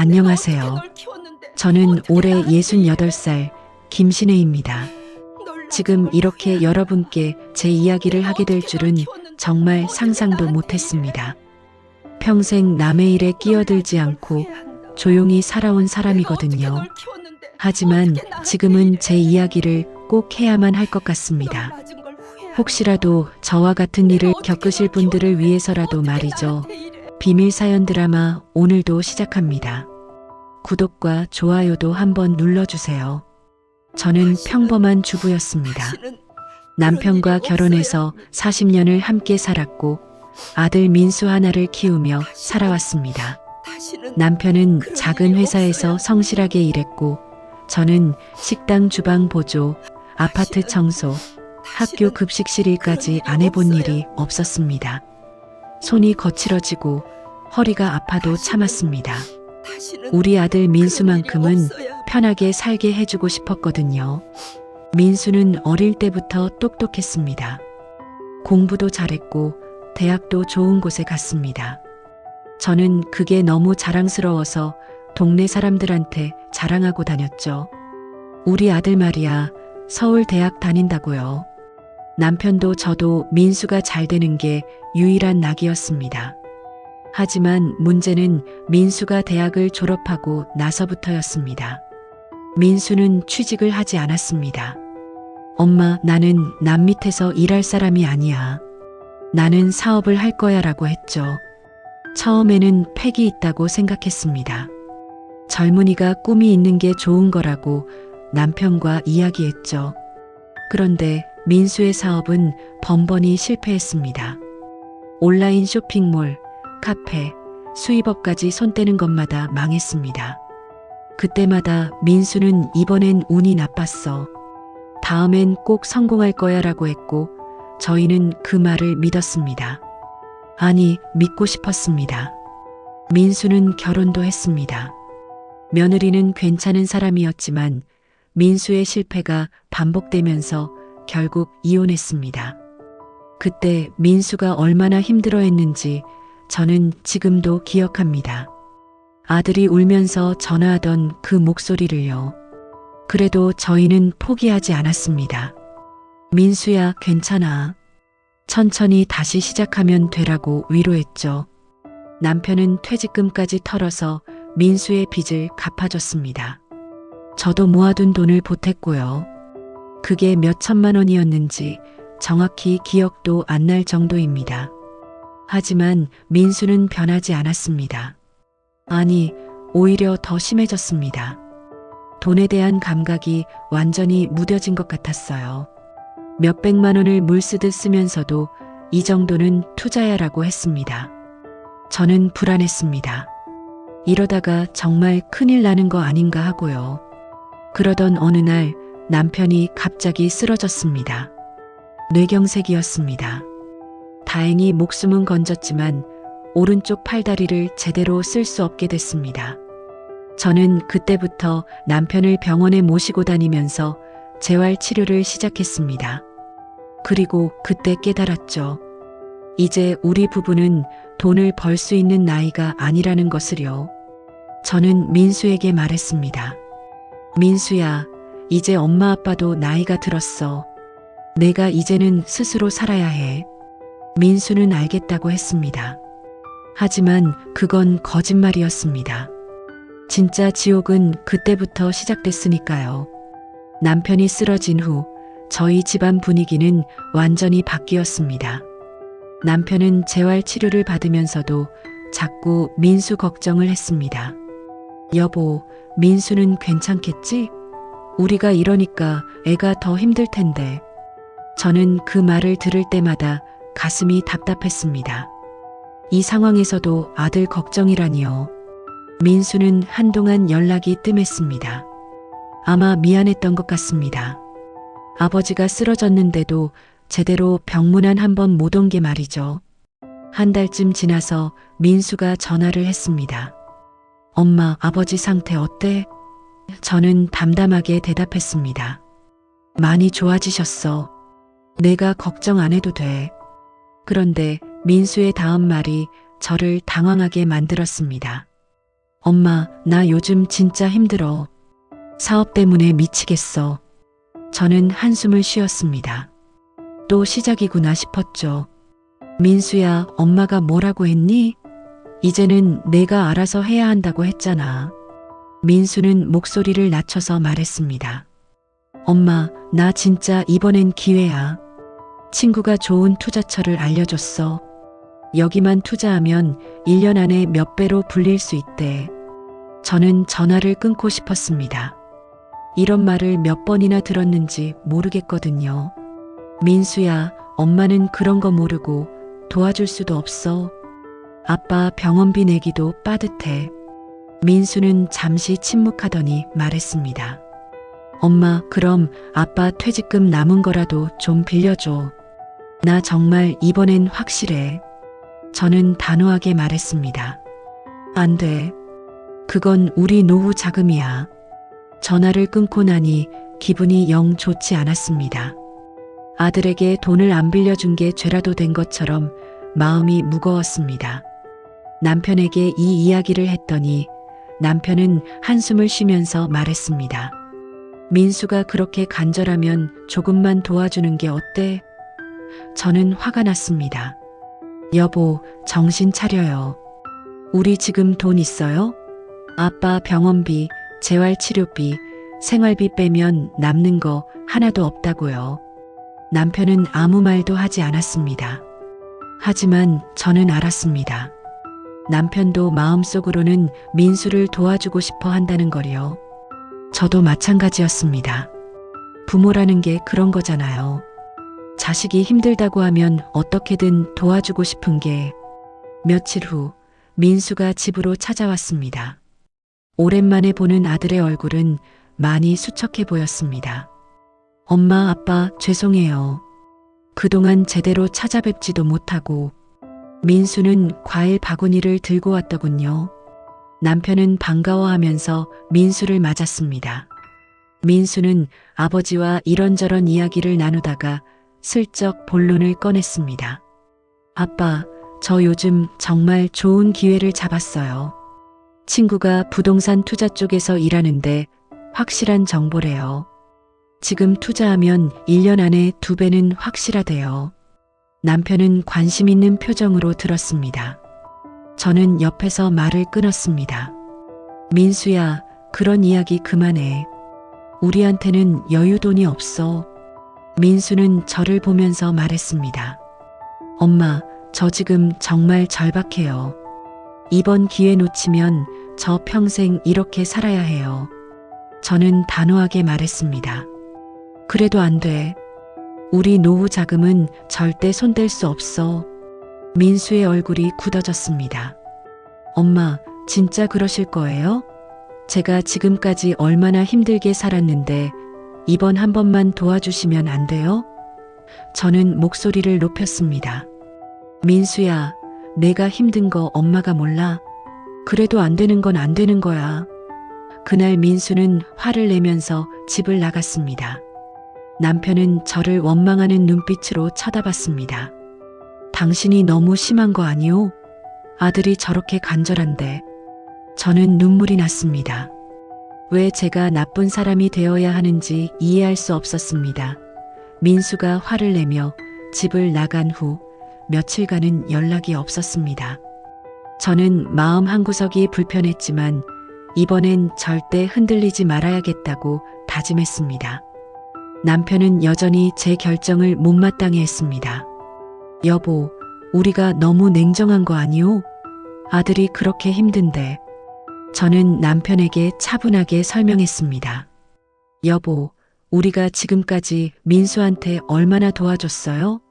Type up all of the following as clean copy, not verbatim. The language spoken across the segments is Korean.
안녕하세요. 저는 올해 68살 김신혜입니다. 지금 이렇게 여러분께 제 이야기를 하게 될 줄은 정말 상상도 못했습니다. 평생 남의 일에 끼어들지 않고 조용히 살아온 사람이거든요. 하지만 지금은 제 이야기를 꼭 해야만 할 것 같습니다. 혹시라도 저와 같은 일을 겪으실 분들을 위해서라도 말이죠. 비밀 사연 드라마 오늘도 시작합니다. 구독과 좋아요도 한번 눌러주세요. 저는 평범한 주부였습니다. 남편과 결혼해서 40년을 함께 살았고 아들 민수 하나를 키우며 살아왔습니다. 남편은 작은 회사에서 성실하게 일했고 저는 식당 주방 보조, 아파트 청소, 학교 급식실 일까지 안 해본 일이 없었습니다. 손이 거칠어지고 허리가 아파도 참았습니다. 우리 아들 민수만큼은 편하게 살게 해주고 싶었거든요. 민수는 어릴 때부터 똑똑했습니다. 공부도 잘했고 대학도 좋은 곳에 갔습니다. 저는 그게 너무 자랑스러워서 동네 사람들한테 자랑하고 다녔죠. 우리 아들 말이야, 서울 대학 다닌다고요. 남편도 저도 민수가 잘 되는 게 유일한 낙이었습니다. 하지만 문제는 민수가 대학을 졸업하고 나서부터였습니다. 민수는 취직을 하지 않았습니다. 엄마, 나는 남 밑에서 일할 사람이 아니야. 나는 사업을 할 거야 라고 했죠. 처음에는 패기 있다고 생각했습니다. 젊은이가 꿈이 있는 게 좋은 거라고 남편과 이야기했죠. 그런데 민수의 사업은 번번이 실패했습니다. 온라인 쇼핑몰, 카페, 수입업까지 손 떼는 것마다 망했습니다. 그때마다 민수는 이번엔 운이 나빴어. 다음엔 꼭 성공할 거야 라고 했고 저희는 그 말을 믿었습니다. 아니, 믿고 싶었습니다. 민수는 결혼도 했습니다. 며느리는 괜찮은 사람이었지만 민수의 실패가 반복되면서 결국 이혼했습니다. 그때 민수가 얼마나 힘들어했는지 저는 지금도 기억합니다. 아들이 울면서 전화하던 그 목소리를요. 그래도 저희는 포기하지 않았습니다. 민수야, 괜찮아. 천천히 다시 시작하면 되라고 위로했죠. 남편은 퇴직금까지 털어서 민수의 빚을 갚아줬습니다. 저도 모아둔 돈을 보탰고요. 그게 몇 천만 원이었는지 정확히 기억도 안 날 정도입니다. 하지만 민수는 변하지 않았습니다. 아니, 오히려 더 심해졌습니다. 돈에 대한 감각이 완전히 무뎌진 것 같았어요. 몇백만 원을 물쓰듯 쓰면서도 이 정도는 투자야라고 했습니다. 저는 불안했습니다. 이러다가 정말 큰일 나는 거 아닌가 하고요. 그러던 어느 날 남편이 갑자기 쓰러졌습니다. 뇌경색이었습니다. 다행히 목숨은 건졌지만 오른쪽 팔다리를 제대로 쓸 수 없게 됐습니다. 저는 그때부터 남편을 병원에 모시고 다니면서 재활 치료를 시작했습니다. 그리고 그때 깨달았죠. 이제 우리 부부는 돈을 벌 수 있는 나이가 아니라는 것을요. 저는 민수에게 말했습니다. 민수야, 이제 엄마 아빠도 나이가 들었어. 내가 이제는 스스로 살아야 해. 민수는 알겠다고 했습니다. 하지만 그건 거짓말이었습니다. 진짜 지옥은 그때부터 시작됐으니까요. 남편이 쓰러진 후 저희 집안 분위기는 완전히 바뀌었습니다. 남편은 재활 치료를 받으면서도 자꾸 민수 걱정을 했습니다. 여보, 민수는 괜찮겠지? 우리가 이러니까 애가 더 힘들 텐데. 저는 그 말을 들을 때마다 가슴이 답답했습니다. 이 상황에서도 아들 걱정이라니요. 민수는 한동안 연락이 뜸했습니다. 아마 미안했던 것 같습니다. 아버지가 쓰러졌는데도 제대로 병문안 한번 못 온 게 말이죠. 한 달쯤 지나서 민수가 전화를 했습니다. 엄마, 아버지 상태 어때? 저는 담담하게 대답했습니다. 많이 좋아지셨어. 내가 걱정 안 해도 돼. 그런데 민수의 다음 말이 저를 당황하게 만들었습니다. 엄마, 나 요즘 진짜 힘들어. 사업 때문에 미치겠어. 저는 한숨을 쉬었습니다. 또 시작이구나 싶었죠. 민수야, 엄마가 뭐라고 했니? 이제는 내가 알아서 해야 한다고 했잖아. 민수는 목소리를 낮춰서 말했습니다. 엄마, 나 진짜 이번엔 기회야. 친구가 좋은 투자처를 알려줬어. 여기만 투자하면 1년 안에 몇 배로 불릴 수 있대. 저는 전화를 끊고 싶었습니다. 이런 말을 몇 번이나 들었는지 모르겠거든요. 민수야, 엄마는 그런 거 모르고 도와줄 수도 없어. 아빠 병원비 내기도 빠듯해. 민수는 잠시 침묵하더니 말했습니다. 엄마, 그럼 아빠 퇴직금 남은 거라도 좀 빌려줘. 나 정말 이번엔 확실해. 저는 단호하게 말했습니다. 안 돼. 그건 우리 노후 자금이야. 전화를 끊고 나니 기분이 영 좋지 않았습니다. 아들에게 돈을 안 빌려준 게 죄라도 된 것처럼 마음이 무거웠습니다. 남편에게 이 이야기를 했더니 남편은 한숨을 쉬면서 말했습니다. 민수가 그렇게 간절하면 조금만 도와주는 게 어때? 저는 화가 났습니다. 여보, 정신 차려요. 우리 지금 돈 있어요? 아빠 병원비, 재활치료비, 생활비 빼면 남는 거 하나도 없다고요. 남편은 아무 말도 하지 않았습니다. 하지만 저는 알았습니다. 남편도 마음속으로는 민수를 도와주고 싶어 한다는 거요. 저도 마찬가지였습니다. 부모라는 게 그런 거잖아요. 자식이 힘들다고 하면 어떻게든 도와주고 싶은 게. 며칠 후 민수가 집으로 찾아왔습니다. 오랜만에 보는 아들의 얼굴은 많이 수척해 보였습니다. 엄마, 아빠, 죄송해요. 그동안 제대로 찾아뵙지도 못하고. 민수는 과일 바구니를 들고 왔더군요. 남편은 반가워하면서 민수를 맞았습니다. 민수는 아버지와 이런저런 이야기를 나누다가 슬쩍 본론을 꺼냈습니다. 아빠, 저 요즘 정말 좋은 기회를 잡았어요. 친구가 부동산 투자 쪽에서 일하는데 확실한 정보래요. 지금 투자하면 1년 안에 2배는 확실하대요. 남편은 관심 있는 표정으로 들었습니다. 저는 옆에서 말을 끊었습니다. 민수야, 그런 이야기 그만해. 우리한테는 여유돈이 없어. 민수는 저를 보면서 말했습니다. 엄마, 저 지금 정말 절박해요. 이번 기회 놓치면 저 평생 이렇게 살아야 해요. 저는 단호하게 말했습니다. 그래도 안 돼. 우리 노후 자금은 절대 손댈 수 없어. 민수의 얼굴이 굳어졌습니다. 엄마, 진짜 그러실 거예요? 제가 지금까지 얼마나 힘들게 살았는데 이번 한 번만 도와주시면 안 돼요? 저는 목소리를 높였습니다. 민수야, 내가 힘든 거 엄마가 몰라? 그래도 안 되는 건 안 되는 거야. 그날 민수는 화를 내면서 집을 나갔습니다. 남편은 저를 원망하는 눈빛으로 쳐다봤습니다. 당신이 너무 심한 거 아니오? 아들이 저렇게 간절한데. 저는 눈물이 났습니다. 왜 제가 나쁜 사람이 되어야 하는지 이해할 수 없었습니다. 민수가 화를 내며 집을 나간 후 며칠간은 연락이 없었습니다. 저는 마음 한구석이 불편했지만 이번엔 절대 흔들리지 말아야겠다고 다짐했습니다. 남편은 여전히 제 결정을 못마땅해 했습니다. 여보, 우리가 너무 냉정한 거 아니오? 아들이 그렇게 힘든데. 저는 남편에게 차분하게 설명했습니다. 여보, 우리가 지금까지 민수한테 얼마나 도와줬어요?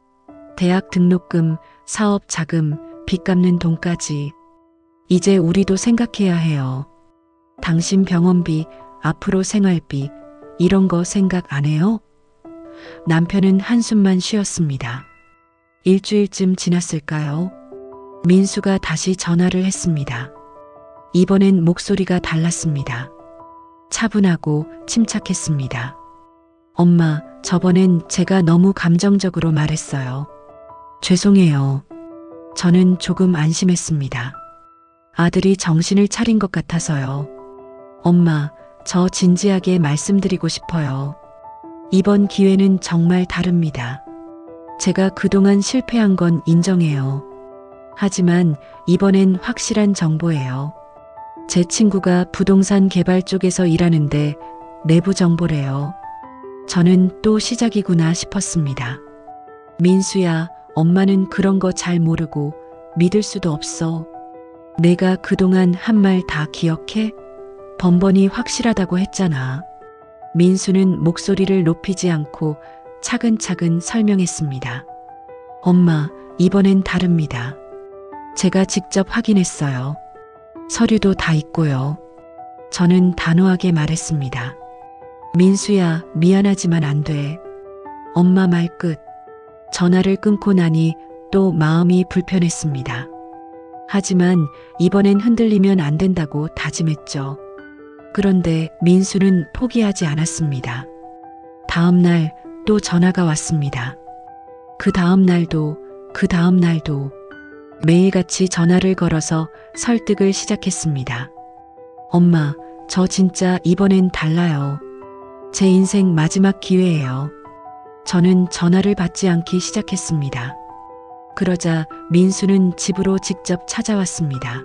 대학 등록금, 사업 자금, 빚 갚는 돈까지. 이제 우리도 생각해야 해요. 당신 병원비, 앞으로 생활비, 이런 거 생각 안 해요? 남편은 한숨만 쉬었습니다. 일주일쯤 지났을까요? 민수가 다시 전화를 했습니다. 이번엔 목소리가 달랐습니다. 차분하고 침착했습니다. 엄마, 저번엔 제가 너무 감정적으로 말했어요. 죄송해요. 저는 조금 안심했습니다. 아들이 정신을 차린 것 같아서요. 엄마, 저 진지하게 말씀드리고 싶어요. 이번 기회는 정말 다릅니다. 제가 그동안 실패한 건 인정해요. 하지만 이번엔 확실한 정보예요. 제 친구가 부동산 개발 쪽에서 일하는데 내부 정보래요. 저는 또 시작이구나 싶었습니다. 민수야, 엄마는 그런 거 잘 모르고 믿을 수도 없어. 내가 그동안 한 말 다 기억해? 번번이 확실하다고 했잖아. 민수는 목소리를 높이지 않고 차근차근 설명했습니다. 엄마, 이번엔 다릅니다. 제가 직접 확인했어요. 서류도 다 있고요. 저는 단호하게 말했습니다. 민수야, 미안하지만 안 돼. 엄마 말 끝. 전화를 끊고 나니 또 마음이 불편했습니다. 하지만 이번엔 흔들리면 안 된다고 다짐했죠. 그런데 민수는 포기하지 않았습니다. 다음 날 또 전화가 왔습니다. 그 다음 날도, 그 다음 날도 매일같이 전화를 걸어서 설득을 시작했습니다. 엄마, 저 진짜 이번엔 달라요. 제 인생 마지막 기회예요. 저는 전화를 받지 않기 시작했습니다. 그러자 민수는 집으로 직접 찾아왔습니다.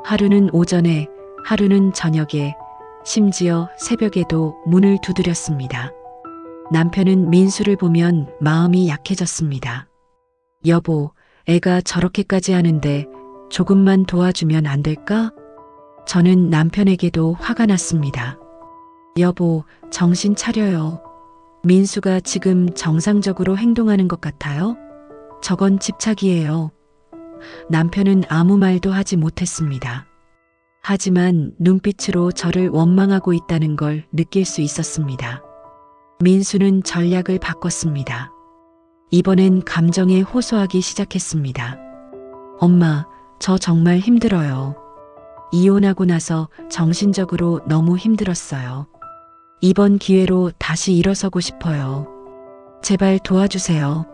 하루는 오전에, 하루는 저녁에, 심지어 새벽에도 문을 두드렸습니다. 남편은 민수를 보면 마음이 약해졌습니다. 여보, 애가 저렇게까지 하는데 조금만 도와주면 안 될까? 저는 남편에게도 화가 났습니다. 여보, 정신 차려요. 민수가 지금 정상적으로 행동하는 것 같아요? 저건 집착이에요. 남편은 아무 말도 하지 못했습니다. 하지만 눈빛으로 저를 원망하고 있다는 걸 느낄 수 있었습니다. 민수는 전략을 바꿨습니다. 이번엔 감정에 호소하기 시작했습니다. 엄마, 저 정말 힘들어요. 이혼하고 나서 정신적으로 너무 힘들었어요. 이번 기회로 다시 일어서고 싶어요. 제발 도와주세요.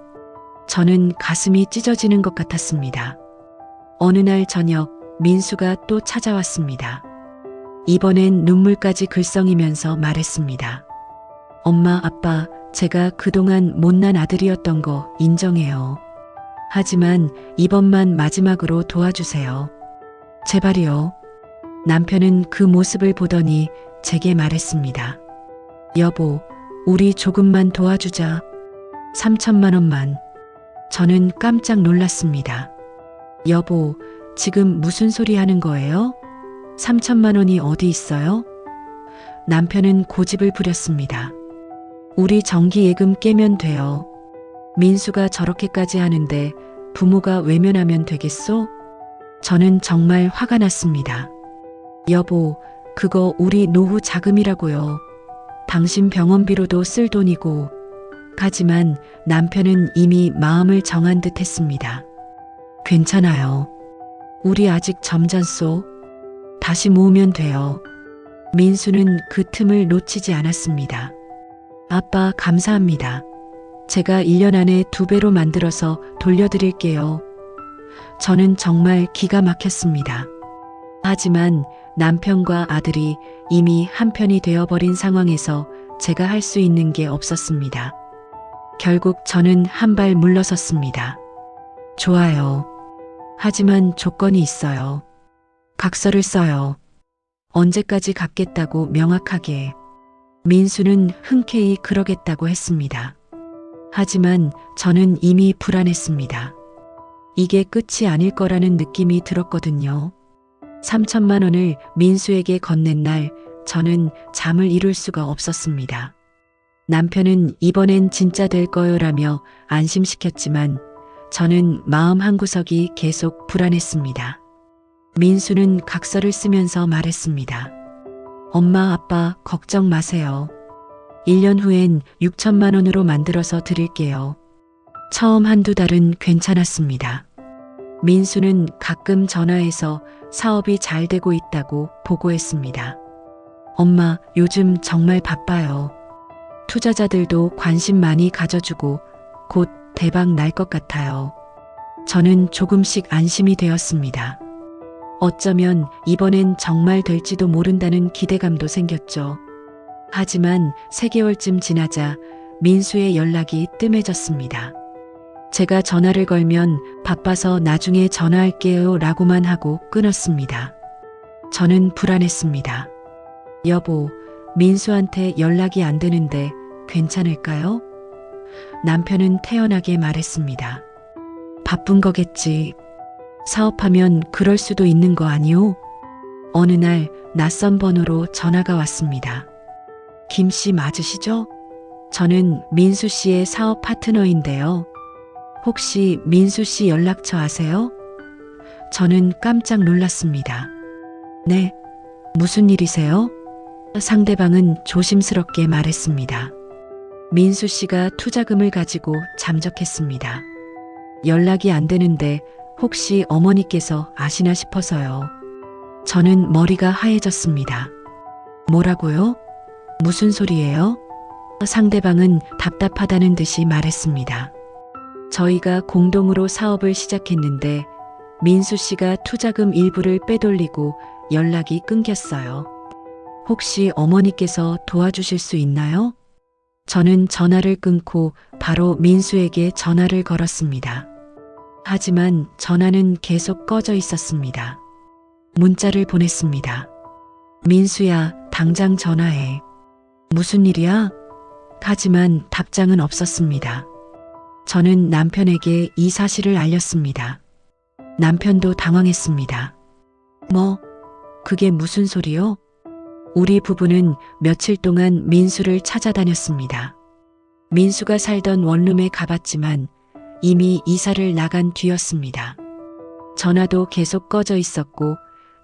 저는 가슴이 찢어지는 것 같았습니다. 어느 날 저녁 민수가 또 찾아왔습니다. 이번엔 눈물까지 글썽이면서 말했습니다. 엄마, 아빠, 제가 그동안 못난 아들이었던 거 인정해요. 하지만 이번만 마지막으로 도와주세요. 제발이요. 남편은 그 모습을 보더니 제게 말했습니다. 여보, 우리 조금만 도와주자. 3천만 원만. 저는 깜짝 놀랐습니다. 여보, 지금 무슨 소리 하는 거예요? 3천만 원이 어디 있어요? 남편은 고집을 부렸습니다. 우리 정기예금 깨면 돼요. 민수가 저렇게까지 하는데 부모가 외면하면 되겠소? 저는 정말 화가 났습니다. 여보, 그거 우리 노후 자금이라고요. 당신 병원비로도 쓸 돈이고. 하지만 남편은 이미 마음을 정한 듯 했습니다. 괜찮아요. 우리 아직 점잖소. 다시 모으면 돼요. 민수는 그 틈을 놓치지 않았습니다. 아빠, 감사합니다. 제가 1년 안에 2배로 만들어서 돌려드릴게요. 저는 정말 기가 막혔습니다. 하지만 남편과 아들이 이미 한편이 되어버린 상황에서 제가 할 수 있는 게 없었습니다. 결국 저는 한 발 물러섰습니다. 좋아요. 하지만 조건이 있어요. 각서를 써요. 언제까지 갚겠다고 명확하게. 민수는 흔쾌히 그러겠다고 했습니다. 하지만 저는 이미 불안했습니다. 이게 끝이 아닐 거라는 느낌이 들었거든요. 3천만 원을 민수에게 건넨 날 저는 잠을 이룰 수가 없었습니다. 남편은 이번엔 진짜 될 거요라며 안심시켰지만 저는 마음 한구석이 계속 불안했습니다. 민수는 각서를 쓰면서 말했습니다. 엄마, 아빠, 걱정 마세요. 1년 후엔 6천만 원으로 만들어서 드릴게요. 처음 한두 달은 괜찮았습니다. 민수는 가끔 전화해서 사업이 잘 되고 있다고 보고했습니다. 엄마, 요즘 정말 바빠요. 투자자들도 관심 많이 가져주고 곧 대박 날 것 같아요. 저는 조금씩 안심이 되었습니다. 어쩌면 이번엔 정말 될지도 모른다는 기대감도 생겼죠. 하지만 3개월쯤 지나자 민수의 연락이 뜸해졌습니다. 제가 전화를 걸면 바빠서 나중에 전화할게요 라고만 하고 끊었습니다. 저는 불안했습니다. 여보, 민수한테 연락이 안 되는데 괜찮을까요? 남편은 태연하게 말했습니다. 바쁜 거겠지. 사업하면 그럴 수도 있는 거 아니오? 어느 날 낯선 번호로 전화가 왔습니다. 김 씨 맞으시죠? 저는 민수 씨의 사업 파트너인데요. 혹시 민수 씨 연락처 아세요? 저는 깜짝 놀랐습니다. 네, 무슨 일이세요? 상대방은 조심스럽게 말했습니다. 민수 씨가 투자금을 가지고 잠적했습니다. 연락이 안 되는데 혹시 어머니께서 아시나 싶어서요. 저는 머리가 하얘졌습니다. 뭐라고요? 무슨 소리예요? 상대방은 답답하다는 듯이 말했습니다. 저희가 공동으로 사업을 시작했는데 민수 씨가 투자금 일부를 빼돌리고 연락이 끊겼어요. 혹시 어머니께서 도와주실 수 있나요? 저는 전화를 끊고 바로 민수에게 전화를 걸었습니다. 하지만 전화는 계속 꺼져 있었습니다. 문자를 보냈습니다. 민수야, 당장 전화해. 무슨 일이야? 하지만 답장은 없었습니다. 저는 남편에게 이 사실을 알렸습니다. 남편도 당황했습니다. 뭐? 그게 무슨 소리요? 우리 부부는 며칠 동안 민수를 찾아다녔습니다. 민수가 살던 원룸에 가봤지만 이미 이사를 나간 뒤였습니다. 전화도 계속 꺼져 있었고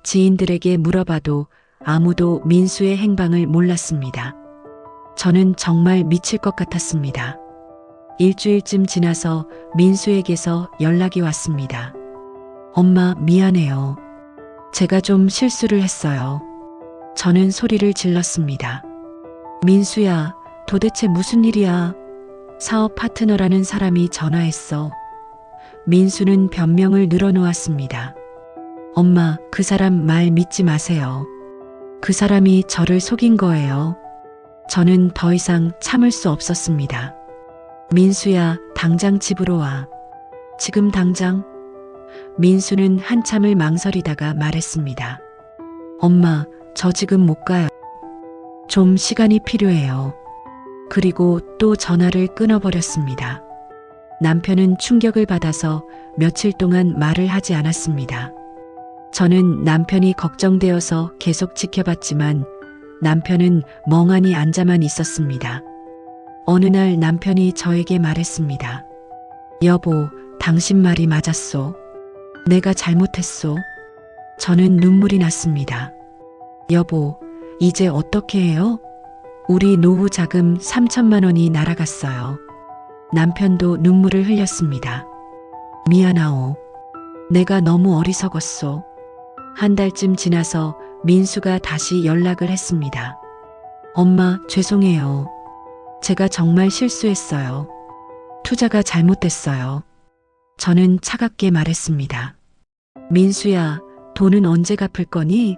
지인들에게 물어봐도 아무도 민수의 행방을 몰랐습니다. 저는 정말 미칠 것 같았습니다. 일주일쯤 지나서 민수에게서 연락이 왔습니다. 엄마, 미안해요. 제가 좀 실수를 했어요. 저는 소리를 질렀습니다. 민수야, 도대체 무슨 일이야? 사업 파트너라는 사람이 전화했어. 민수는 변명을 늘어놓았습니다. 엄마, 그 사람 말 믿지 마세요. 그 사람이 저를 속인 거예요. 저는 더 이상 참을 수 없었습니다. 민수야, 당장 집으로 와. 지금 당장? 민수는 한참을 망설이다가 말했습니다. 엄마, 저 지금 못 가요. 좀 시간이 필요해요. 그리고 또 전화를 끊어버렸습니다. 남편은 충격을 받아서 며칠 동안 말을 하지 않았습니다. 저는 남편이 걱정되어서 계속 지켜봤지만 남편은 멍하니 앉아만 있었습니다. 어느 날 남편이 저에게 말했습니다. 여보, 당신 말이 맞았소. 내가 잘못했소. 저는 눈물이 났습니다. 여보, 이제 어떻게 해요? 우리 노후 자금 3천만 원이 날아갔어요. 남편도 눈물을 흘렸습니다. 미안하오. 내가 너무 어리석었소. 한 달쯤 지나서 민수가 다시 연락을 했습니다. 엄마, 죄송해요. 제가 정말 실수했어요. 투자가 잘못됐어요. 저는 차갑게 말했습니다. 민수야, 돈은 언제 갚을 거니?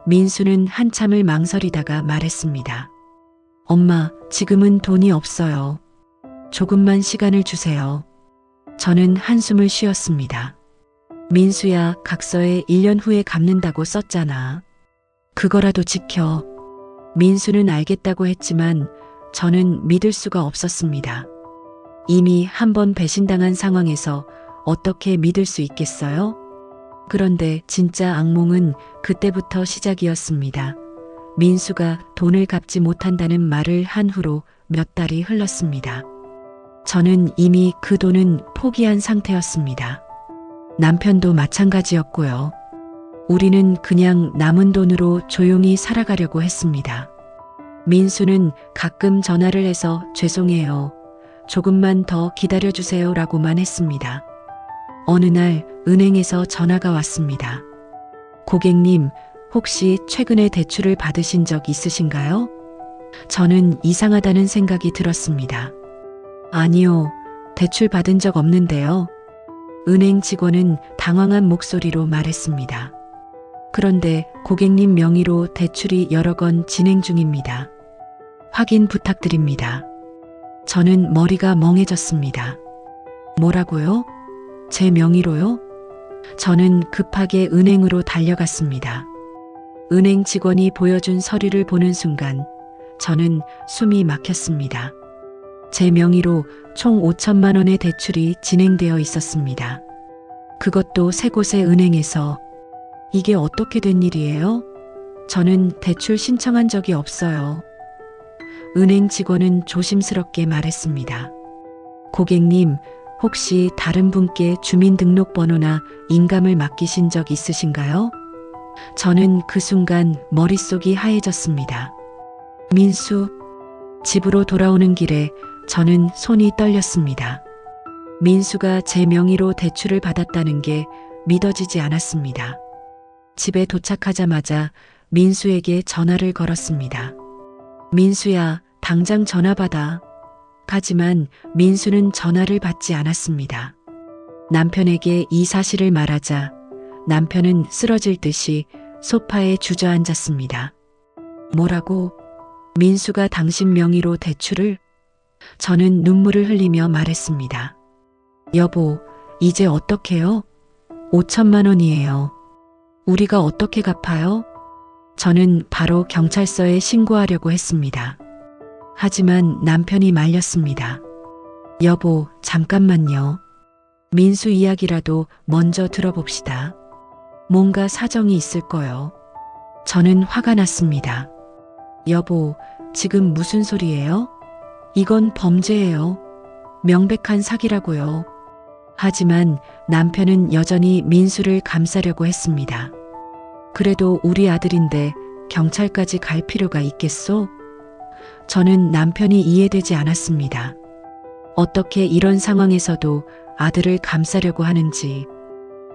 민수는 한참을 망설이다가 말했습니다. 엄마, 지금은 돈이 없어요. 조금만 시간을 주세요. 저는 한숨을 쉬었습니다. 민수야, 각서에 1년 후에 갚는다고 썼잖아. 그거라도 지켜. 민수는 알겠다고 했지만 저는 믿을 수가 없었습니다. 이미 한 번 배신당한 상황에서 어떻게 믿을 수 있겠어요? 그런데 진짜 악몽은 그때부터 시작이었습니다. 민수가 돈을 갚지 못한다는 말을 한 후로 몇 달이 흘렀습니다. 저는 이미 그 돈은 포기한 상태였습니다. 남편도 마찬가지였고요. 우리는 그냥 남은 돈으로 조용히 살아가려고 했습니다. 민수는 가끔 전화를 해서 죄송해요. 조금만 더 기다려주세요 라고만 했습니다. 어느 날 은행에서 전화가 왔습니다. 고객님, 혹시 최근에 대출을 받으신 적 있으신가요? 저는 이상하다는 생각이 들었습니다. 아니요, 대출 받은 적 없는데요. 은행 직원은 당황한 목소리로 말했습니다. 그런데 고객님 명의로 대출이 여러 건 진행 중입니다. 확인 부탁드립니다. 저는 머리가 멍해졌습니다. 뭐라고요? 제 명의로요? 저는 급하게 은행으로 달려갔습니다. 은행 직원이 보여준 서류를 보는 순간 저는 숨이 막혔습니다. 제 명의로 총 5천만 원의 대출이 진행되어 있었습니다. 그것도 세 곳의 은행에서. 이게 어떻게 된 일이에요? 저는 대출 신청한 적이 없어요. 은행 직원은 조심스럽게 말했습니다. 고객님, 혹시 다른 분께 주민등록번호나 인감을 맡기신 적 있으신가요? 저는 그 순간 머릿속이 하얘졌습니다. 민수. 집으로 돌아오는 길에 저는 손이 떨렸습니다. 민수가 제 명의로 대출을 받았다는 게 믿어지지 않았습니다. 집에 도착하자마자 민수에게 전화를 걸었습니다. 민수야, 당장 전화 받아. 하지만 민수는 전화를 받지 않았습니다. 남편에게 이 사실을 말하자 남편은 쓰러질 듯이 소파에 주저앉았습니다. 뭐라고? 민수가 당신 명의로 대출을? 저는 눈물을 흘리며 말했습니다. 여보, 이제 어떡해요? 5천만 원이에요. 우리가 어떻게 갚아요? 저는 바로 경찰서에 신고하려고 했습니다. 하지만 남편이 말렸습니다. 여보, 잠깐만요. 민수 이야기라도 먼저 들어봅시다. 뭔가 사정이 있을 거요. 저는 화가 났습니다. 여보, 지금 무슨 소리예요? 이건 범죄예요. 명백한 사기라고요. 하지만 남편은 여전히 민수를 감싸려고 했습니다. 그래도 우리 아들인데 경찰까지 갈 필요가 있겠소? 저는 남편이 이해되지 않았습니다. 어떻게 이런 상황에서도 아들을 감싸려고 하는지.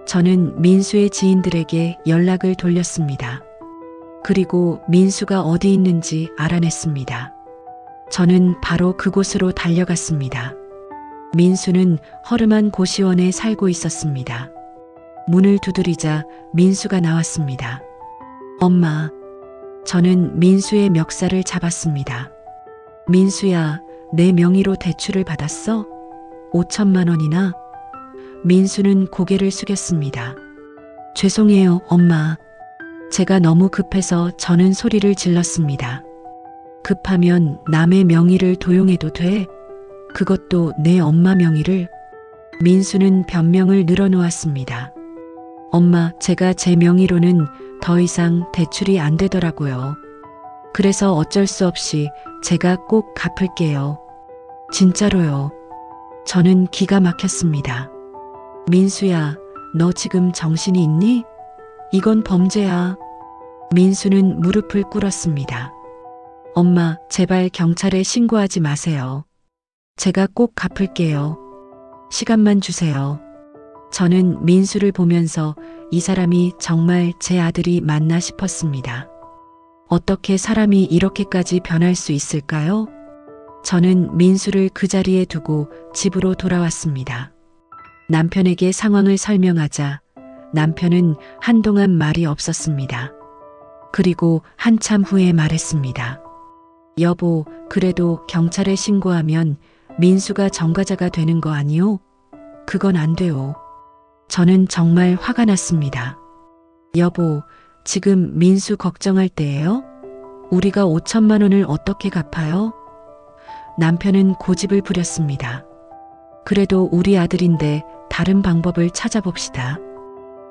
저는 민수의 지인들에게 연락을 돌렸습니다. 그리고 민수가 어디 있는지 알아냈습니다. 저는 바로 그곳으로 달려갔습니다. 민수는 허름한 고시원에 살고 있었습니다. 문을 두드리자 민수가 나왔습니다. 엄마. 저는 민수의 멱살을 잡았습니다. 민수야, 내 명의로 대출을 받았어? 5천만 원이나? 민수는 고개를 숙였습니다. 죄송해요, 엄마. 제가 너무 급해서 저는 소리를 질렀습니다. 급하면 남의 명의를 도용해도 돼? 그것도 내 엄마 명의를? 민수는 변명을 늘어놓았습니다. 엄마, 제가 제 명의로는 더 이상 대출이 안 되더라고요. 그래서 어쩔 수 없이 제가 꼭 갚을게요. 진짜로요. 저는 기가 막혔습니다. 민수야, 너 지금 정신이 있니? 이건 범죄야. 민수는 무릎을 꿇었습니다. 엄마, 제발 경찰에 신고하지 마세요. 제가 꼭 갚을게요. 시간만 주세요. 저는 민수를 보면서 이 사람이 정말 제 아들이 맞나 싶었습니다. 어떻게 사람이 이렇게까지 변할 수 있을까요? 저는 민수를 그 자리에 두고 집으로 돌아왔습니다. 남편에게 상황을 설명하자 남편은 한동안 말이 없었습니다. 그리고 한참 후에 말했습니다. 여보, 그래도 경찰에 신고하면 민수가 전과자가 되는 거 아니오? 그건 안 돼요. 저는 정말 화가 났습니다. 여보, 지금 민수 걱정할 때예요? 우리가 5천만 원을 어떻게 갚아요? 남편은 고집을 부렸습니다. 그래도 우리 아들인데 다른 방법을 찾아봅시다.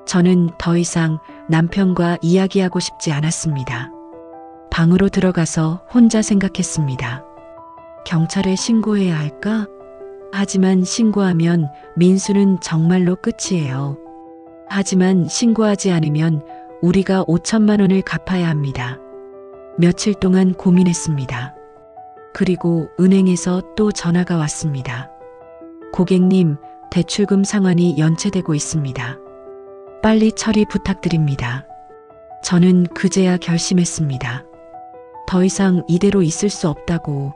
저는 더 이상 남편과 이야기하고 싶지 않았습니다. 방으로 들어가서 혼자 생각했습니다. 경찰에 신고해야 할까? 하지만 신고하면 민수는 정말로 끝이에요. 하지만 신고하지 않으면 우리가 5천만 원을 갚아야 합니다. 며칠 동안 고민했습니다. 그리고 은행에서 또 전화가 왔습니다. 고객님, 대출금 상환이 연체되고 있습니다. 빨리 처리 부탁드립니다. 저는 그제야 결심했습니다. 더 이상 이대로 있을 수 없다고.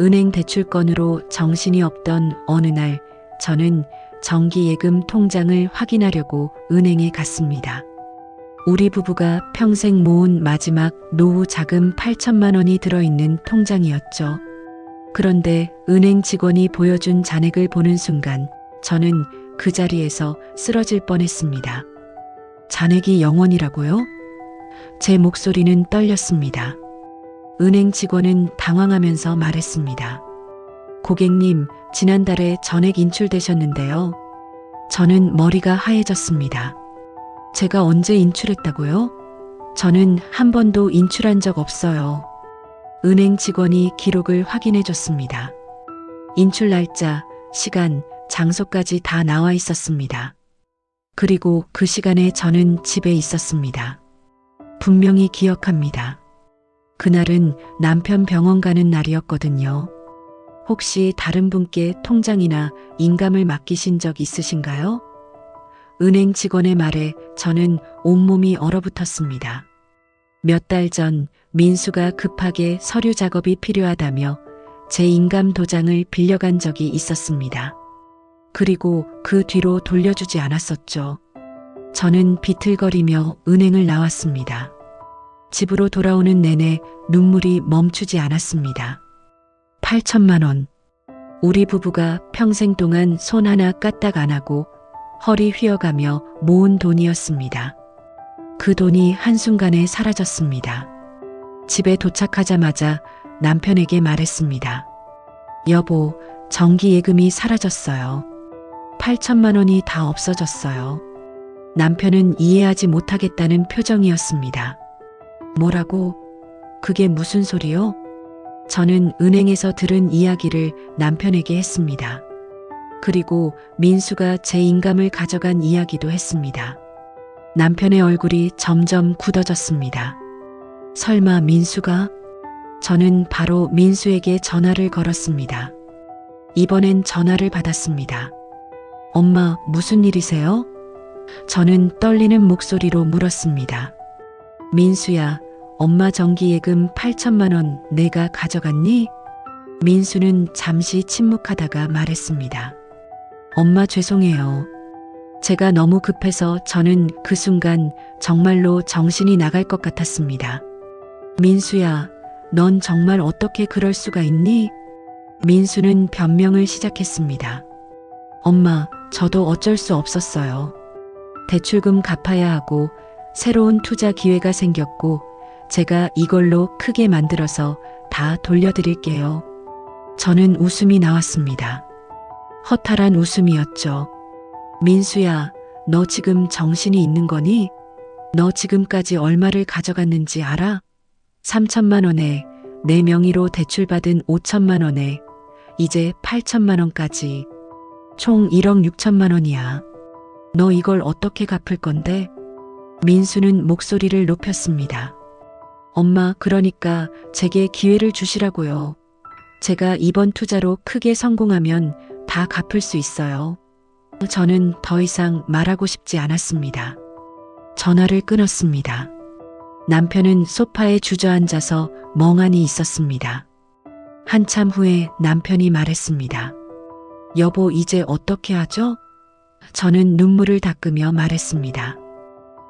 은행 대출건으로 정신이 없던 어느 날 저는 정기예금 통장을 확인하려고 은행에 갔습니다. 우리 부부가 평생 모은 마지막 노후 자금 8천만 원이 들어있는 통장이었죠. 그런데 은행 직원이 보여준 잔액을 보는 순간 저는 그 자리에서 쓰러질 뻔했습니다. 잔액이 0원이라고요? 제 목소리는 떨렸습니다. 은행 직원은 당황하면서 말했습니다. 고객님, 지난달에 전액 인출되셨는데요. 저는 머리가 하얘졌습니다. 제가 언제 인출했다고요? 저는 한 번도 인출한 적 없어요. 은행 직원이 기록을 확인해 줬습니다. 인출 날짜, 시간, 장소까지 다 나와 있었습니다. 그리고 그 시간에 저는 집에 있었습니다. 분명히 기억합니다. 그날은 남편 병원 가는 날이었거든요. 혹시 다른 분께 통장이나 인감을 맡기신 적 있으신가요? 은행 직원의 말에 저는 온몸이 얼어붙었습니다. 몇 달 전 민수가 급하게 서류 작업이 필요하다며 제 인감 도장을 빌려간 적이 있었습니다. 그리고 그 뒤로 돌려주지 않았었죠. 저는 비틀거리며 은행을 나왔습니다. 집으로 돌아오는 내내 눈물이 멈추지 않았습니다. 8천만 원. 우리 부부가 평생 동안 손 하나 까딱 안 하고 허리 휘어가며 모은 돈이었습니다. 그 돈이 한순간에 사라졌습니다. 집에 도착하자마자 남편에게 말했습니다. 여보, 정기예금이 사라졌어요. 8천만 원이 다 없어졌어요. 남편은 이해하지 못하겠다는 표정이었습니다. 뭐라고? 그게 무슨 소리요? 저는 은행에서 들은 이야기를 남편에게 했습니다. 그리고 민수가 제 인감을 가져간 이야기도 했습니다. 남편의 얼굴이 점점 굳어졌습니다. 설마 민수가? 저는 바로 민수에게 전화를 걸었습니다. 이번엔 전화를 받았습니다. 엄마, 무슨 일이세요? 저는 떨리는 목소리로 물었습니다. 민수야, 엄마 정기예금 8천만 원 내가 가져갔니? 민수는 잠시 침묵하다가 말했습니다. 엄마 죄송해요. 제가 너무 급해서 저는 그 순간 정말로 정신이 나갈 것 같았습니다. 민수야, 넌 정말 어떻게 그럴 수가 있니? 민수는 변명을 시작했습니다. 엄마, 저도 어쩔 수 없었어요. 대출금 갚아야 하고 새로운 투자 기회가 생겼고 제가 이걸로 크게 만들어서 다 돌려드릴게요. 저는 웃음이 나왔습니다. 허탈한 웃음이었죠. 민수야, 너 지금 정신이 있는 거니? 너 지금까지 얼마를 가져갔는지 알아? 3천만 원에 내 명의로 대출받은 5천만 원에 이제 8천만 원까지 총 1억 6천만 원이야. 너 이걸 어떻게 갚을 건데? 민수는 목소리를 높였습니다. 엄마, 그러니까 제게 기회를 주시라고요. 제가 이번 투자로 크게 성공하면 다 갚을 수 있어요. 저는 더 이상 말하고 싶지 않았습니다. 전화를 끊었습니다. 남편은 소파에 주저앉아서 멍하니 있었습니다. 한참 후에 남편이 말했습니다. 여보, 이제 어떻게 하죠? 저는 눈물을 닦으며 말했습니다.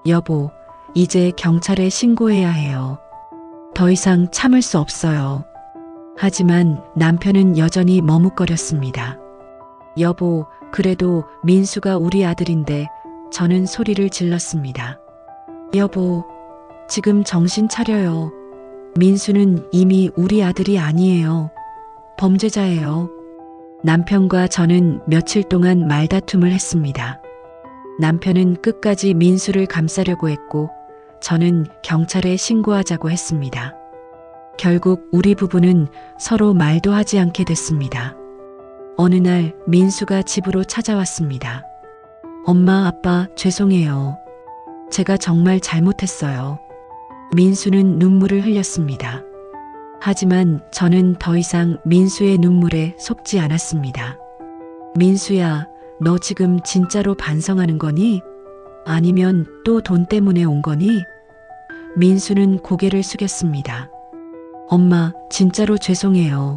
여보, 이제 경찰에 신고해야 해요. 더 이상 참을 수 없어요. 하지만 남편은 여전히 머뭇거렸습니다. 여보, 그래도 민수가 우리 아들인데. 저는 소리를 질렀습니다. 여보, 지금 정신 차려요. 민수는 이미 우리 아들이 아니에요. 범죄자예요. 남편과 저는 며칠 동안 말다툼을 했습니다. 남편은 끝까지 민수를 감싸려고 했고 저는 경찰에 신고하자고 했습니다. 결국 우리 부부는 서로 말도 하지 않게 됐습니다. 어느 날 민수가 집으로 찾아왔습니다. 엄마, 아빠, 죄송해요. 제가 정말 잘못했어요. 민수는 눈물을 흘렸습니다. 하지만 저는 더 이상 민수의 눈물에 속지 않았습니다. 민수야, 너 지금 진짜로 반성하는 거니? 아니면 또 돈 때문에 온 거니? 민수는 고개를 숙였습니다. 엄마, 진짜로 죄송해요.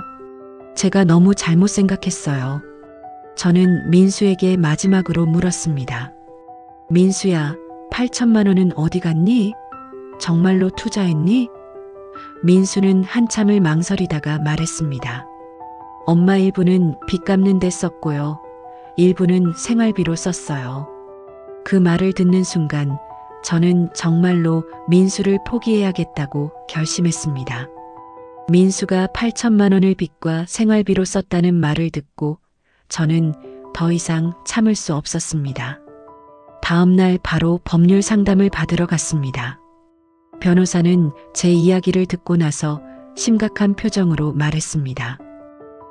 제가 너무 잘못 생각했어요. 저는 민수에게 마지막으로 물었습니다. 민수야, 8천만 원은 어디 갔니? 정말로 투자했니? 민수는 한참을 망설이다가 말했습니다. 엄마 일부는 빚 갚는 데 썼고요. 일부는 생활비로 썼어요. 그 말을 듣는 순간 저는 정말로 민수를 포기해야겠다고 결심했습니다. 민수가 8천만 원을 빚과 생활비로 썼다는 말을 듣고 저는 더 이상 참을 수 없었습니다. 다음 날 바로 법률 상담을 받으러 갔습니다. 변호사는 제 이야기를 듣고 나서 심각한 표정으로 말했습니다.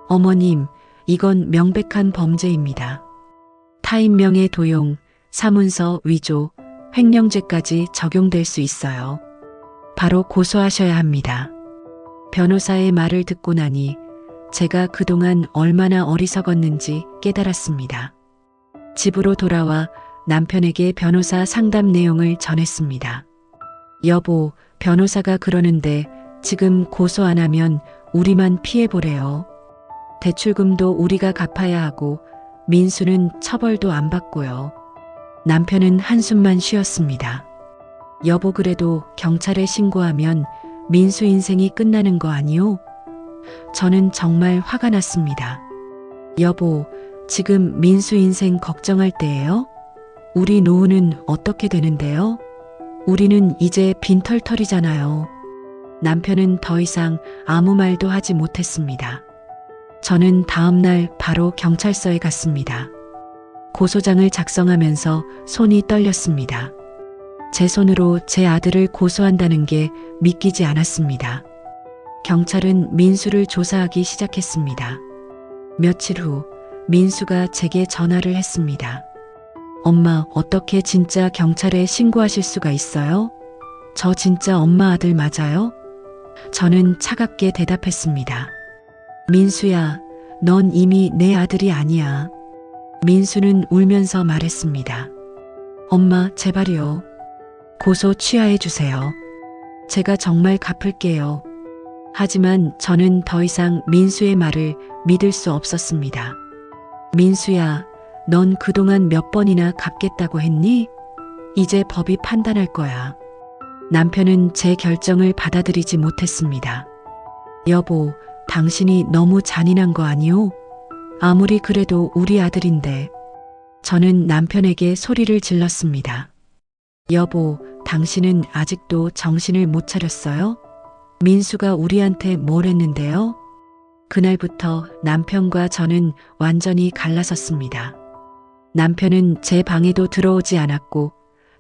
어머님, 이건 명백한 범죄입니다. 타인명의 도용, 사문서 위조, 횡령죄까지 적용될 수 있어요. 바로 고소하셔야 합니다. 변호사의 말을 듣고 나니 제가 그동안 얼마나 어리석었는지 깨달았습니다. 집으로 돌아와 남편에게 변호사 상담 내용을 전했습니다. 여보, 변호사가 그러는데 지금 고소 안 하면 우리만 피해보래요. 대출금도 우리가 갚아야 하고 민수는 처벌도 안 받고요. 남편은 한숨만 쉬었습니다. 여보, 그래도 경찰에 신고하면 민수 인생이 끝나는 거 아니오? 저는 정말 화가 났습니다. 여보, 지금 민수 인생 걱정할 때예요? 우리 노후는 어떻게 되는데요? 우리는 이제 빈털털이잖아요. 남편은 더 이상 아무 말도 하지 못했습니다. 저는 다음 날 바로 경찰서에 갔습니다. 고소장을 작성하면서 손이 떨렸습니다. 제 손으로 제 아들을 고소한다는 게 믿기지 않았습니다. 경찰은 민수를 조사하기 시작했습니다. 며칠 후 민수가 제게 전화를 했습니다. 엄마, 어떻게 진짜 경찰에 신고하실 수가 있어요? 저 진짜 엄마 아들 맞아요? 저는 차갑게 대답했습니다. 민수야, 넌 이미 내 아들이 아니야. 민수는 울면서 말했습니다. 엄마, 제발요. 고소 취하해 주세요. 제가 정말 갚을게요. 하지만 저는 더 이상 민수의 말을 믿을 수 없었습니다. 민수야, 넌 그동안 몇 번이나 갚겠다고 했니? 이제 법이 판단할 거야. 남편은 제 결정을 받아들이지 못했습니다. 여보, 당신이 너무 잔인한 거 아니오? 아무리 그래도 우리 아들인데. 저는 남편에게 소리를 질렀습니다. 여보, 당신은 아직도 정신을 못 차렸어요? 민수가 우리한테 뭘 했는데요? 그날부터 남편과 저는 완전히 갈라섰습니다. 남편은 제 방에도 들어오지 않았고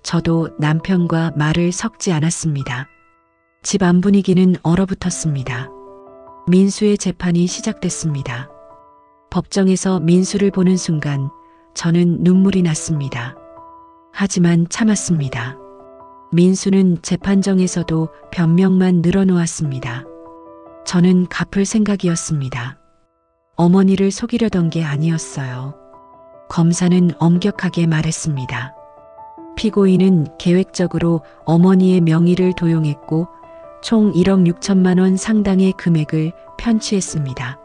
저도 남편과 말을 섞지 않았습니다. 집 안 분위기는 얼어붙었습니다. 민수의 재판이 시작됐습니다. 법정에서 민수를 보는 순간 저는 눈물이 났습니다. 하지만 참았습니다. 민수는 재판정에서도 변명만 늘어놓았습니다. 저는 갚을 생각이었습니다. 어머니를 속이려던 게 아니었어요. 검사는 엄격하게 말했습니다. 피고인은 계획적으로 어머니의 명의를 도용했고 총 1억 6천만 원 상당의 금액을 편취했습니다.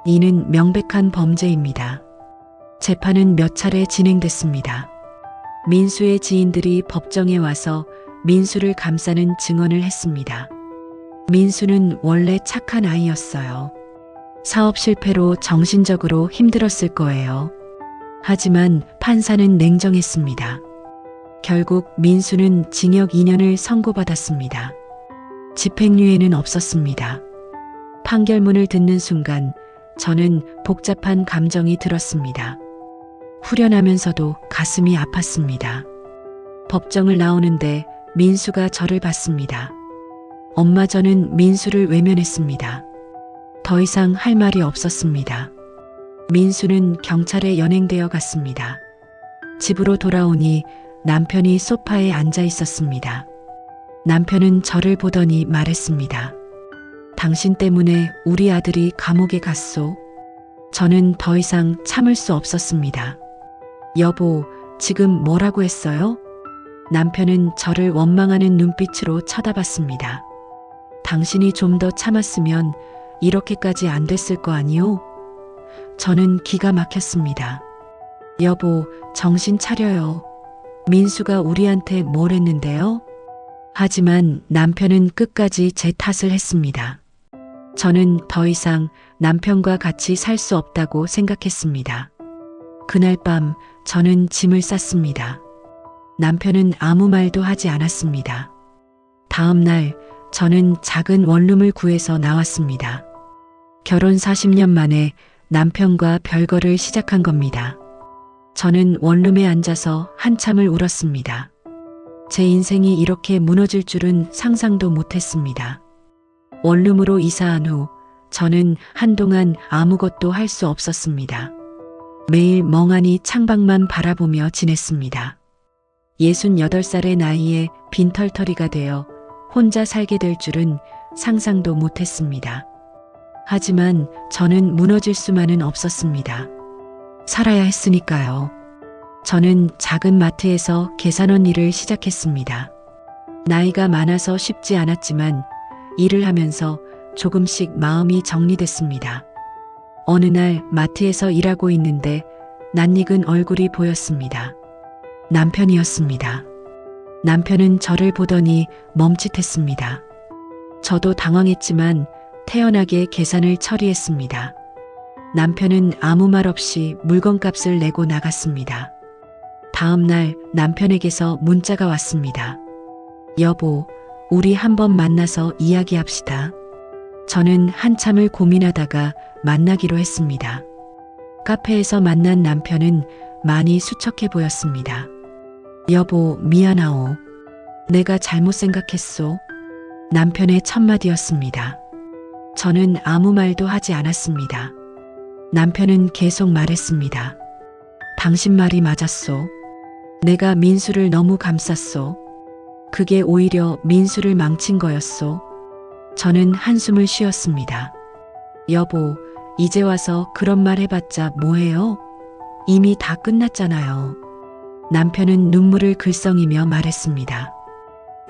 이는 명백한 범죄입니다. 재판은 몇 차례 진행됐습니다. 민수의 지인들이 법정에 와서 민수를 감싸는 증언을 했습니다. 민수는 원래 착한 아이였어요. 사업 실패로 정신적으로 힘들었을 거예요. 하지만 판사는 냉정했습니다. 결국 민수는 징역 2년을 선고받았습니다. 집행유예는 없었습니다. 판결문을 듣는 순간 저는 복잡한 감정이 들었습니다. 후련하면서도 가슴이 아팠습니다. 법정을 나오는데 민수가 저를 봤습니다. 엄마, 저는 민수를 외면했습니다. 더 이상 할 말이 없었습니다. 민수는 경찰에 연행되어 갔습니다. 집으로 돌아오니 남편이 소파에 앉아 있었습니다. 남편은 저를 보더니 말했습니다. 당신 때문에 우리 아들이 감옥에 갔소. 저는 더 이상 참을 수 없었습니다. 여보, 지금 뭐라고 했어요? 남편은 저를 원망하는 눈빛으로 쳐다봤습니다. 당신이 좀 더 참았으면 이렇게까지 안 됐을 거 아니오? 저는 기가 막혔습니다. 여보, 정신 차려요. 민수가 우리한테 뭘 했는데요? 하지만 남편은 끝까지 제 탓을 했습니다. 저는 더 이상 남편과 같이 살 수 없다고 생각했습니다. 그날 밤 저는 짐을 쌌습니다. 남편은 아무 말도 하지 않았습니다. 다음 날 저는 작은 원룸을 구해서 나왔습니다. 결혼 40년 만에 남편과 별거를 시작한 겁니다. 저는 원룸에 앉아서 한참을 울었습니다. 제 인생이 이렇게 무너질 줄은 상상도 못했습니다. 원룸으로 이사한 후 저는 한동안 아무것도 할 수 없었습니다. 매일 멍하니 창밖만 바라보며 지냈습니다. 68살의 나이에 빈털터리가 되어 혼자 살게 될 줄은 상상도 못했습니다. 하지만 저는 무너질 수만은 없었습니다. 살아야 했으니까요. 저는 작은 마트에서 계산원 일을 시작했습니다. 나이가 많아서 쉽지 않았지만 일을 하면서 조금씩 마음이 정리됐습니다. 어느 날 마트에서 일하고 있는데 낯익은 얼굴이 보였습니다. 남편이었습니다. 남편은 저를 보더니 멈칫했습니다. 저도 당황했지만 태연하게 계산을 처리했습니다. 남편은 아무 말 없이 물건값을 내고 나갔습니다. 다음 날 남편에게서 문자가 왔습니다. 여보, 우리 한번 만나서 이야기합시다. 저는 한참을 고민하다가 만나기로 했습니다. 카페에서 만난 남편은 많이 수척해 보였습니다. 여보, 미안하오. 내가 잘못 생각했소. 남편의 첫마디였습니다. 저는 아무 말도 하지 않았습니다. 남편은 계속 말했습니다. 당신 말이 맞았소. 내가 민수를 너무 감쌌소. 그게 오히려 민수를 망친 거였소. 저는 한숨을 쉬었습니다. 여보, 이제 와서 그런 말 해봤자 뭐해요? 이미 다 끝났잖아요. 남편은 눈물을 글썽이며 말했습니다.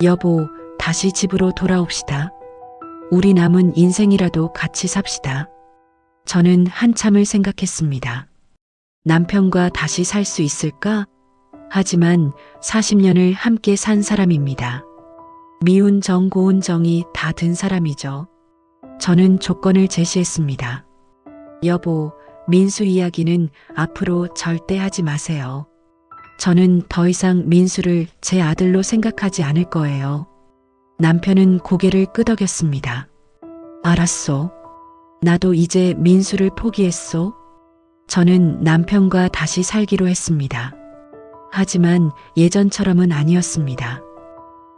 여보, 다시 집으로 돌아옵시다. 우리 남은 인생이라도 같이 삽시다. 저는 한참을 생각했습니다. 남편과 다시 살 수 있을까? 하지만 40년을 함께 산 사람입니다. 미운 정, 고운 정이 다 든 사람이죠. 저는 조건을 제시했습니다. 여보, 민수 이야기는 앞으로 절대 하지 마세요. 저는 더 이상 민수를 제 아들로 생각하지 않을 거예요. 남편은 고개를 끄덕였습니다. 알았소. 나도 이제 민수를 포기했소. 저는 남편과 다시 살기로 했습니다. 하지만 예전처럼은 아니었습니다.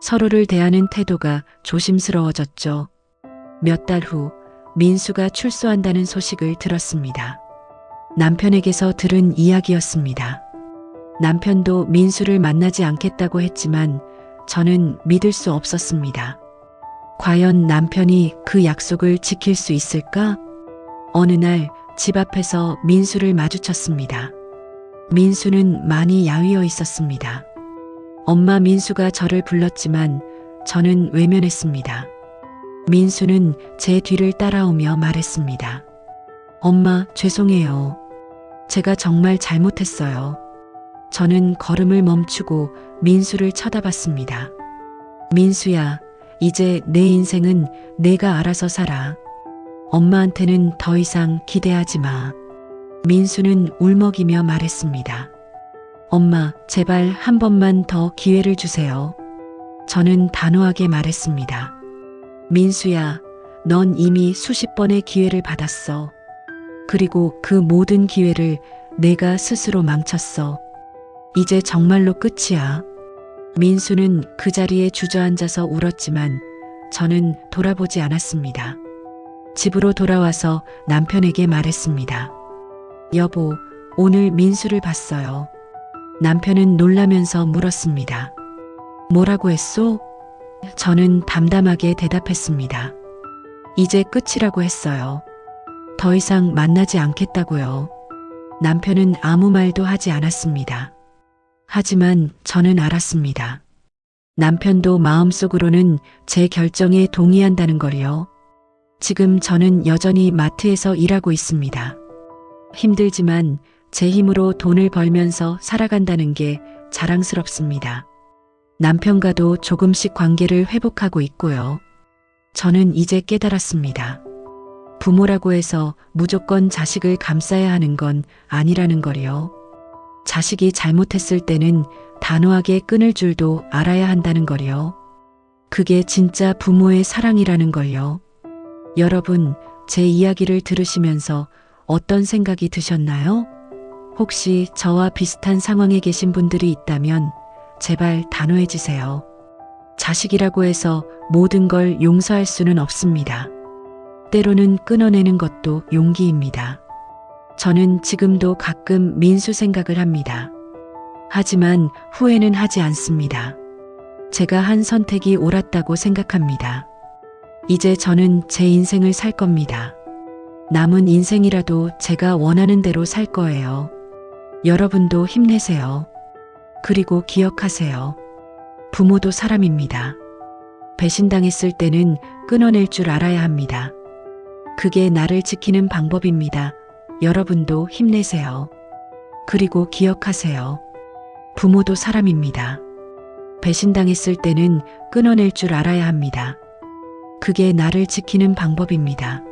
서로를 대하는 태도가 조심스러워졌죠. 몇 달 후 민수가 출소한다는 소식을 들었습니다. 남편에게서 들은 이야기였습니다. 남편도 민수를 만나지 않겠다고 했지만 저는 믿을 수 없었습니다. 과연 남편이 그 약속을 지킬 수 있을까? 어느 날 집 앞에서 민수를 마주쳤습니다. 민수는 많이 야위어 있었습니다. 엄마 민수가 저를 불렀지만 저는 외면했습니다. 민수는 제 뒤를 따라오며 말했습니다. 엄마, 죄송해요. 제가 정말 잘못했어요. 저는 걸음을 멈추고 민수를 쳐다봤습니다. 민수야, 이제 내 인생은 내가 알아서 살아. 엄마한테는 더 이상 기대하지 마. 민수는 울먹이며 말했습니다. 엄마, 제발 한 번만 더 기회를 주세요. 저는 단호하게 말했습니다. 민수야, 넌 이미 수십 번의 기회를 받았어. 그리고 그 모든 기회를 내가 스스로 망쳤어. 이제 정말로 끝이야. 민수는 그 자리에 주저앉아서 울었지만 저는 돌아보지 않았습니다. 집으로 돌아와서 남편에게 말했습니다. 여보, 오늘 민수를 봤어요. 남편은 놀라면서 물었습니다. 뭐라고 했소? 저는 담담하게 대답했습니다. 이제 끝이라고 했어요. 더 이상 만나지 않겠다고요. 남편은 아무 말도 하지 않았습니다. 하지만 저는 알았습니다. 남편도 마음속으로는 제 결정에 동의한다는 걸요. 지금 저는 여전히 마트에서 일하고 있습니다. 힘들지만 제 힘으로 돈을 벌면서 살아간다는 게 자랑스럽습니다. 남편과도 조금씩 관계를 회복하고 있고요. 저는 이제 깨달았습니다. 부모라고 해서 무조건 자식을 감싸야 하는 건 아니라는 거요. 자식이 잘못했을 때는 단호하게 끊을 줄도 알아야 한다는 거요. 그게 진짜 부모의 사랑이라는 걸요. 여러분, 제 이야기를 들으시면서 어떤 생각이 드셨나요? 혹시 저와 비슷한 상황에 계신 분들이 있다면 제발 단호해지세요. 자식이라고 해서 모든 걸 용서할 수는 없습니다. 때로는 끊어내는 것도 용기입니다. 저는 지금도 가끔 민수 생각을 합니다. 하지만 후회는 하지 않습니다. 제가 한 선택이 옳았다고 생각합니다. 이제 저는 제 인생을 살 겁니다. 남은 인생이라도 제가 원하는 대로 살 거예요. 여러분도 힘내세요. 그리고 기억하세요. 부모도 사람입니다. 배신당했을 때는 끊어낼 줄 알아야 합니다. 그게 나를 지키는 방법입니다. 여러분도 힘내세요. 그리고 기억하세요. 부모도 사람입니다. 배신당했을 때는 끊어낼 줄 알아야 합니다. 그게 나를 지키는 방법입니다.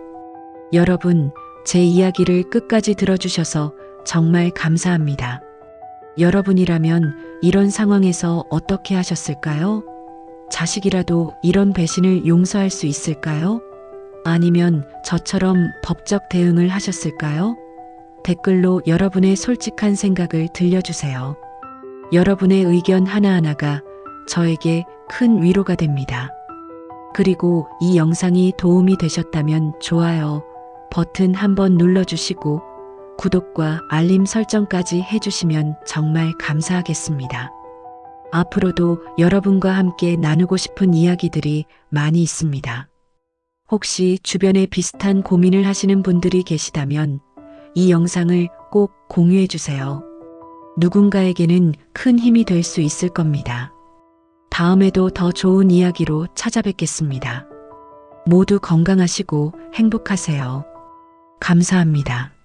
여러분, 제 이야기를 끝까지 들어주셔서 정말 감사합니다. 여러분이라면 이런 상황에서 어떻게 하셨을까요? 자식이라도 이런 배신을 용서할 수 있을까요? 아니면 저처럼 법적 대응을 하셨을까요? 댓글로 여러분의 솔직한 생각을 들려주세요. 여러분의 의견 하나하나가 저에게 큰 위로가 됩니다. 그리고 이 영상이 도움이 되셨다면 좋아요 버튼 한번 눌러주시고 구독과 알림 설정까지 해주시면 정말 감사하겠습니다. 앞으로도 여러분과 함께 나누고 싶은 이야기들이 많이 있습니다. 혹시 주변에 비슷한 고민을 하시는 분들이 계시다면 이 영상을 꼭 공유해 주세요. 누군가에게는 큰 힘이 될 수 있을 겁니다. 다음에도 더 좋은 이야기로 찾아뵙겠습니다. 모두 건강하시고 행복하세요. 감사합니다.